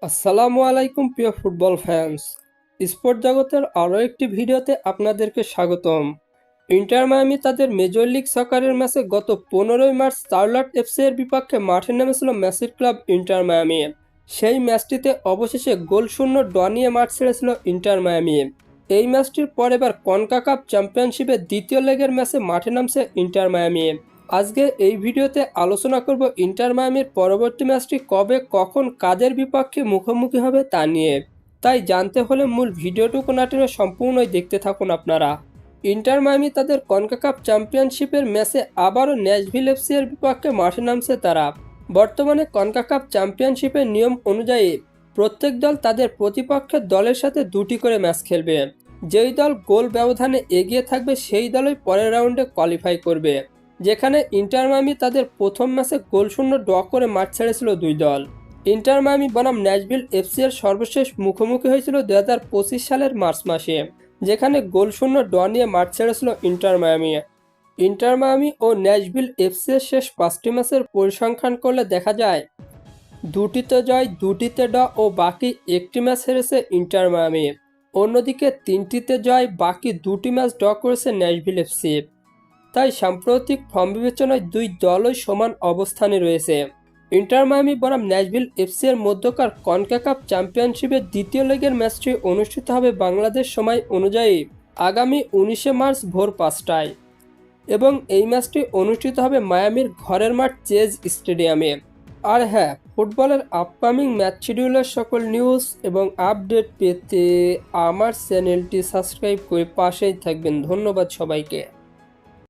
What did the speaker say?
আসসালামু আলাইকুম প্রিয় ফুটবল ফ্যান্স। স্পোর্ট জগতের আরও একটি ভিডিওতে আপনাদেরকে স্বাগতম। ইন্টার মায়ামি তাদের মেজর লিগ সকারের ম্যাচে গত 15ই মার্চ চার্লট এফসি এর বিপক্ষে মাঠে নেমেছিল মেসির ক্লাব ইন্টার মায়ামি। সেই ম্যাচটিতে অবশেষে গোলশূন্য ড্র নিয়ে মাঠ ছেড়েছিল ইন্টার মায়ামি। এই ম্যাচটির পর এবার কনকাকাপ চ্যাম্পিয়নশিপের দ্বিতীয় লেগের ম্যাচে মাঠে নামছে ইন্টার মায়ামি। আজকে এই ভিডিওতে আলোচনা করব ইন্টার মায়ামির পরবর্তী ম্যাচটি কবে, কখন, কাদের বিপক্ষে মুখোমুখি হবে তা নিয়ে। তাই জানতে হলে মূল ভিডিওটুকু না টেনে সম্পূর্ণই দেখতে থাকুন আপনারা। ইন্টার মায়ামি তাদের কনকাকাপ চ্যাম্পিয়নশিপের ম্যাচে আবারও ন্যাশভিল এফসি এর বিপক্ষে মাঠে নামছে তারা। বর্তমানে কনকাকাপ চ্যাম্পিয়নশিপের নিয়ম অনুযায়ী প্রত্যেক দল তাদের প্রতিপক্ষের দলের সাথে দুটি করে ম্যাচ খেলবে। যেই দল গোল ব্যবধানে এগিয়ে থাকবে সেই দলই পরের রাউন্ডে কোয়ালিফাই করবে। যেখানে ইন্টার মায়ামি তাদের প্রথম ম্যাচে গোলশূন্য ড্র করে মাঠ ছেড়েছিল দুই দল। ইন্টার মায়ামি বনাম ন্যাশভিল এফসি এর সর্বশেষ মুখোমুখি হয়েছিল 2025 সালের মার্চ মাসে, যেখানে গোলশূন্য ড্র নিয়ে মাঠ ছেড়েছিল ইন্টার মায়ামি। ইন্টার মায়ামি ও ন্যাশভিল এফসি এর শেষ 5টি ম্যাচের পরিসংখ্যান করলে দেখা যায় দুটিতে জয়, দুটিতে ড্র ও বাকি একটি ম্যাচ হেরেছে ইন্টার মায়ামি। অন্যদিকে 3টিতে জয়, বাকি 2টি ম্যাচ ড্র করেছে ন্যাশভিল এফসি। তাই সাম্প্রতিক ফর্ম বিবেচনায় দুই দলই সমান অবস্থানে রয়েছে। ইন্টার মায়ামি বনাম ন্যাশভিল এফসি এর মধ্যকার কনকাকাপ চ্যাম্পিয়নশিপের দ্বিতীয় লেগের ম্যাচটি অনুষ্ঠিত হবে বাংলাদেশ সময় অনুযায়ী আগামী 19শে মার্চ ভোর 5টায় এবং এই ম্যাচটি অনুষ্ঠিত হবে মায়ামির ঘরের মাঠ চেজ স্টেডিয়ামে। আর হ্যাঁ, ফুটবলের আপকামিং ম্যাচ শিডিউলের সকল নিউজ এবং আপডেট পেতে আমার চ্যানেলটি সাবস্ক্রাইব করে পাশেই থাকবেন। ধন্যবাদ সবাইকে।